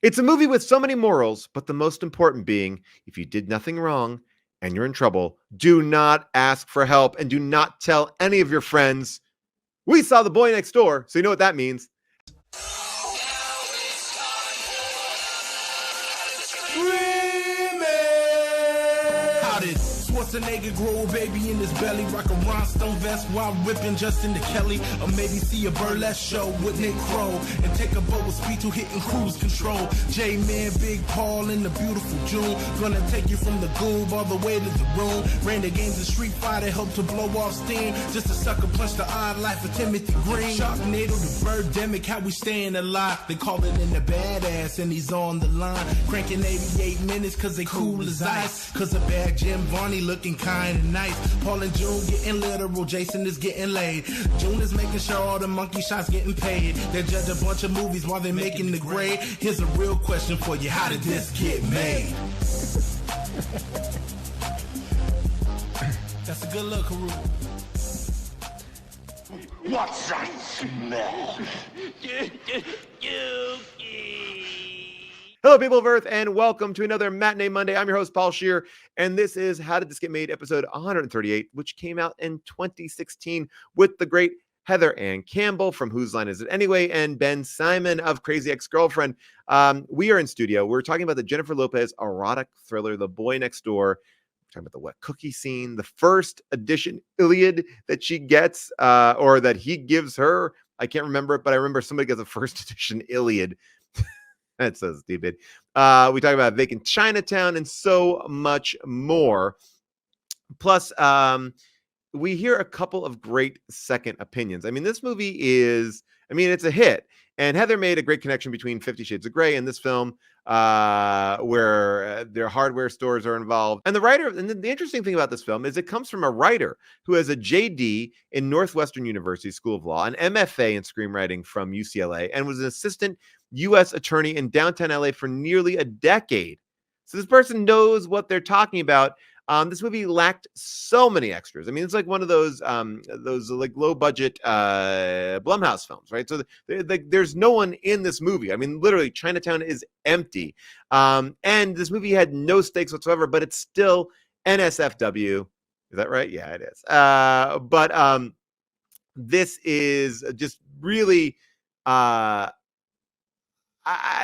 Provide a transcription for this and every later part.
It's a movie with so many morals, but the most important being, if you did nothing wrong and you're in trouble, do not ask for help and do not tell any of your friends. We saw The Boy Next Door, so you know what that means. Schwarzenegger grow a baby in his belly, rock a rhinestone vest while ripping Justin to Kelly, or maybe see a burlesque show with Nick Crow and take a boat with speed to hitting cruise control. J-Man, Big Paul in the beautiful June, gonna take you from the goob all the way to the room. Ran the games of Street Fighter, helped to blow off steam, just a sucker punch the odd life of Timothy Green. Sharknado, the birdemic, how we staying alive. They call it in the badass and he's on the line, cranking 88 minutes cause they cool as ice, cause a bad Jim Varney looking kinda nice. Paul and June getting literal, Jason is getting laid. June is making sure all the monkey shots getting paid. They judge a bunch of movies while they're making the grade. Here's a real question for you, how did this get made? That's a good look, Haru. What's that smell? Hello, people of Earth, and welcome to another Matinee Monday. I'm your host, Paul Scheer, and this is How Did This Get Made, episode 138, which came out in 2016 with the great Heather Ann Campbell from Whose Line Is It Anyway, and Ben Siemon of Crazy Ex-Girlfriend. We are in studio. We're talking about the Jennifer Lopez erotic thriller, The Boy Next Door. We're talking about the wet cookie scene, the first edition Iliad that she gets, or that he gives her. I can't remember it, but I remember somebody gets a first edition Iliad. That's so stupid. We talk about Vacant Chinatown and so much more. Plus, we hear a couple of great second opinions. I mean, this movie is, it's a hit. And Heather made a great connection between 50 Shades of Grey and this film, where their hardware stores are involved. And the writer, and the interesting thing about this film is it comes from a writer who has a JD in Northwestern University School of Law, an MFA in screenwriting from UCLA, and was an assistant U.S. attorney in downtown LA for nearly a decade. So this person knows what they're talking about. This movie lacked so many extras. I mean, it's like one of those like low budget Blumhouse films, right? So there's no one in this movie. I mean, literally, Chinatown is empty. And this movie had no stakes whatsoever, but it's still NSFW. Is that right? Yeah, it is. But this is just really.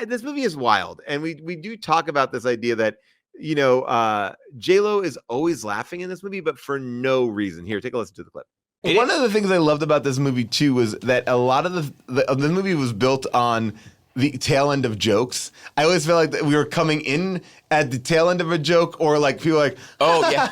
This movie is wild, and we do talk about this idea that J-Lo is always laughing in this movie, but for no reason. Here, take a listen to the clip. One of the things I loved about this movie too was that a lot of the movie was built on the tail end of jokes. I always felt like that we were coming in at the tail end of a joke, or like people like, oh yeah.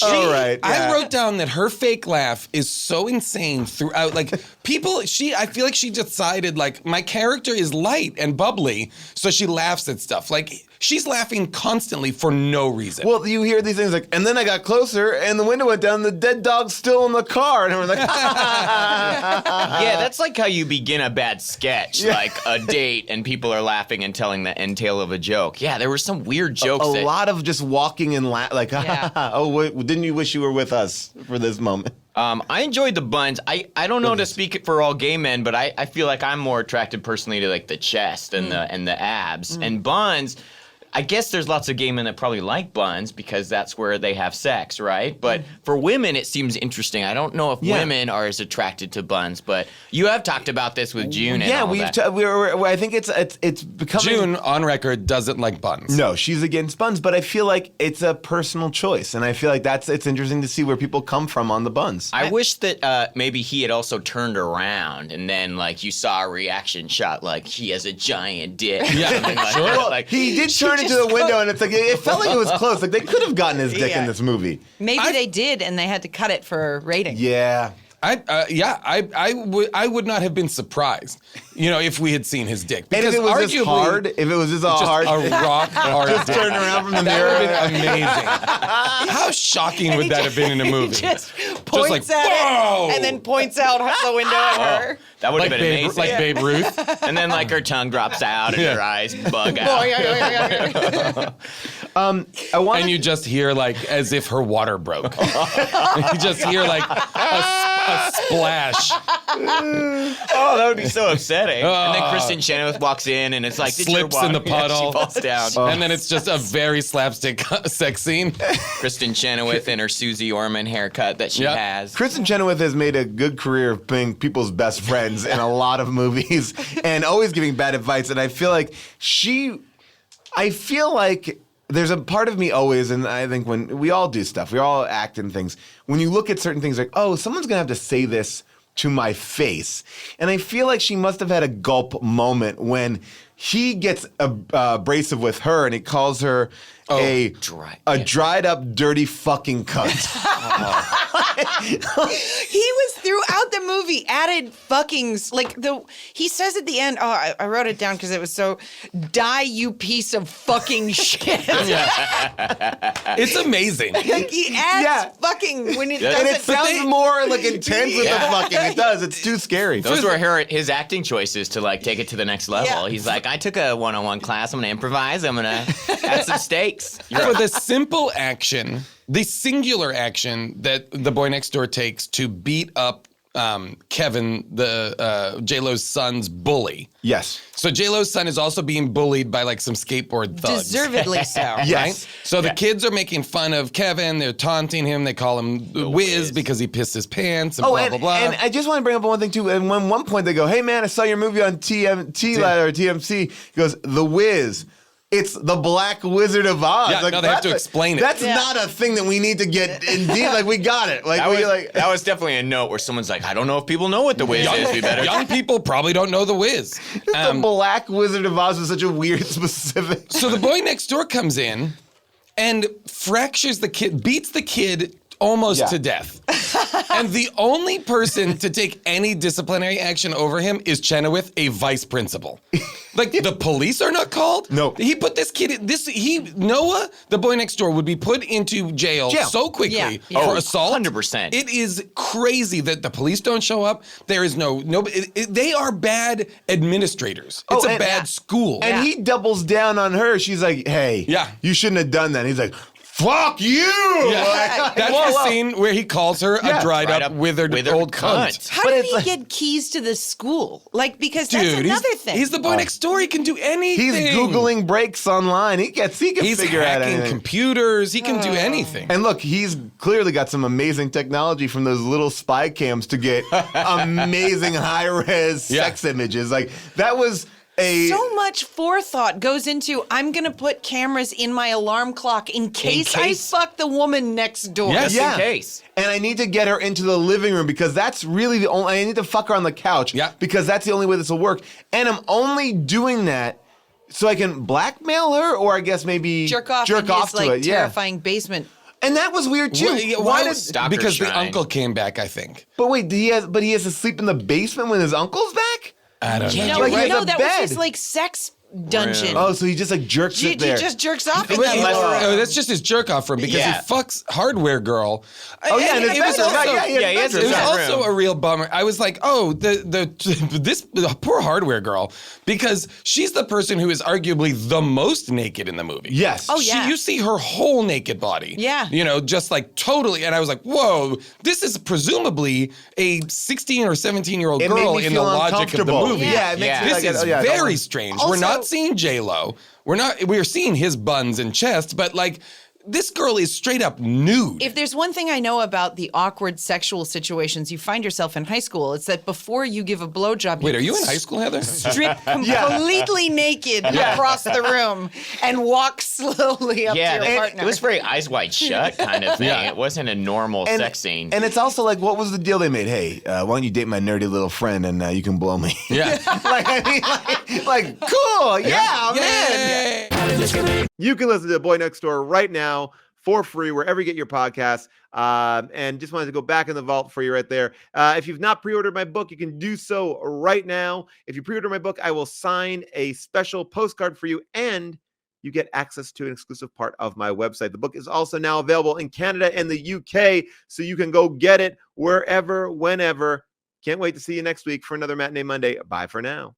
All right. Yeah. I wrote down that her fake laugh is so insane throughout. Like I feel like she decided like my character is light and bubbly, so she laughs at stuff. Like she's laughing constantly for no reason. Well, you hear these things like, and then I got closer and the window went down, the dead dog's still in the car. And we're like, yeah, that's like how you begin a bad sketch, like a date and people are laughing and telling the end tail of a joke. Yeah, there were some weird jokes. A lot of just walking and like, didn't you wish you were with us for this moment? I enjoyed the buns. I don't know to speak for all gay men, but I feel like I'm more attracted personally to like the chest and the abs. And buns, I guess there's lots of gay men that probably like buns because that's where they have sex, right? But for women, it seems interesting. I don't know if women are as attracted to buns, but you have talked about this with June. And all that. I think it's becoming. June on record doesn't like buns. No, she's against buns, but I feel like it's a personal choice, and I feel like it's interesting to see where people come from on the buns. I wish that maybe he had also turned around and then like you saw a reaction shot like he has a giant dick. Yeah, like, sure. Well, like, he did turn into the window, and it's like it felt like it was close. Like they could have gotten his dick in this movie. Maybe they did, and they had to cut it for rating. Yeah. I would not have been surprised, if we had seen his dick. And if it was just hard, if it was just all hard, a rock hard just dick. turn around from the mirror. That would have been amazing. How shocking would that have been in a movie? He just points at whoa! it and then points out the window at her. That would have been amazing. Like Babe Ruth. And then like her tongue drops out and her eyes bug out. And you just hear like as if her water broke. You just hear like a a splash. Oh, that would be so upsetting. And then Kristen Chenoweth walks in and it's like, did your Slips in the water- Yeah, puddle. she falls down. And then it's just a very slapstick sex scene. Kristen Chenoweth and her Susie Orman haircut that she Yep. has. Kristen Chenoweth has made a good career of being people's best friends in a lot of movies and always giving bad advice. And I feel like there's a part of me always, and I think when we all do stuff, we all act in things, when you look at certain things like, oh, someone's going to have to say this to my face. And I feel like she must have had a gulp moment when he gets abrasive with her and he calls her a dried up, dirty fucking cunt. He was throughout the movie added fuckings he says at the end. Oh, I wrote it down because it was so die you piece of fucking shit. It's amazing. Like he adds fucking when it does And it. it sounds more like intense with the fucking. It does. It's too scary. Those were his acting choices to like take it to the next level. Yeah. He's like, I took a one-on-one class. I'm gonna improvise. I'm gonna add some stakes. For the simple action, the singular action that the boy next door takes to beat up Kevin, the J-Lo's son's bully. Yes. So J-Lo's son is also being bullied by like some skateboard thugs. Deservedly so. Right? Yes. So the kids are making fun of Kevin. They're taunting him. They call him Whiz because he pissed his pants and blah, blah, blah. And I just want to bring up one thing too. And when one point they go, hey man, I saw your movie on TMT or TMC. He goes, The Wiz. It's the Black Wizard of Oz. Yeah, no, they have to explain it. That's not a thing that we need to get in deep. Like, we got it. Like, That was definitely a note where someone's like, I don't know if people know what the Wiz is. We better. Young people probably don't know the Wiz. the Black Wizard of Oz was such a weird specific. So the boy next door comes in and fractures the kid, beats the kid almost to death. And the only person to take any disciplinary action over him is Chenoweth, a vice principal. Like, the police are not called? No. He put this kid, Noah, the boy next door, would be put into jail so quickly for assault. 100%. It is crazy that the police don't show up. There is they are bad administrators. It's a bad school. And he doubles down on her. She's like, hey, you shouldn't have done that. And he's like, fuck you! Yeah. That's the scene where he calls her a dried up, withered old cunt. How did he get keys to the school? Like, because that's another thing. He's the boy next door. He can do anything. He's Googling breaks online. He can figure out anything. Hacking computers. He can do anything. And look, he's clearly got some amazing technology from those little spy cams to get amazing high-res sex images. Like, that was so much forethought goes into, I'm going to put cameras in my alarm clock in case I fuck the woman next door. Just in case. And I need to get her into the living room because that's really the only, I need to fuck her on the couch because that's the only way this will work. And I'm only doing that so I can blackmail her or I guess maybe jerk off to like, it. terrifying basement. And that was weird too. Because the uncle came back, I think. But wait, he has to sleep in the basement when his uncle's back? I don't know. No, that was his like sex dungeon. Oh, so he just like jerks it there. He just jerks off in that room. That's just his jerk off room because he fucks hardware girl. Oh yeah, and it was it was also a real bummer. I was like, oh, the poor hardware girl, because she's the person who is arguably the most naked in the movie. Yes. Oh yeah. You see her whole naked body. Yeah. You know, just like totally. And I was like, whoa, this is presumably a 16 or 17-year-old girl in the logic of the movie. Yeah, it makes me This like, is very strange. Also, we're not seeing J-Lo. We're seeing his buns and chest, but like, this girl is straight up nude. If there's one thing I know about the awkward sexual situations you find yourself in high school, it's that before you give a blowjob, Wait, are you in high school, Heather? strip completely naked across the room and walk slowly up to your partner. It was very Eyes Wide Shut kind of thing. It wasn't a normal sex scene. And it's also like, what was the deal they made? Hey, why don't you date my nerdy little friend and you can blow me? Yeah. like cool, man. You can listen to Boy Next Door right now for free wherever you get your podcasts. And just wanted to go back in the vault for you right there. If you've not pre-ordered my book, you can do so right now. If you pre-order my book, I will sign a special postcard for you and you get access to an exclusive part of my website. The book is also now available in Canada and the UK, so you can go get it wherever, whenever. Can't wait to see you next week for another Matinee Monday. Bye for now.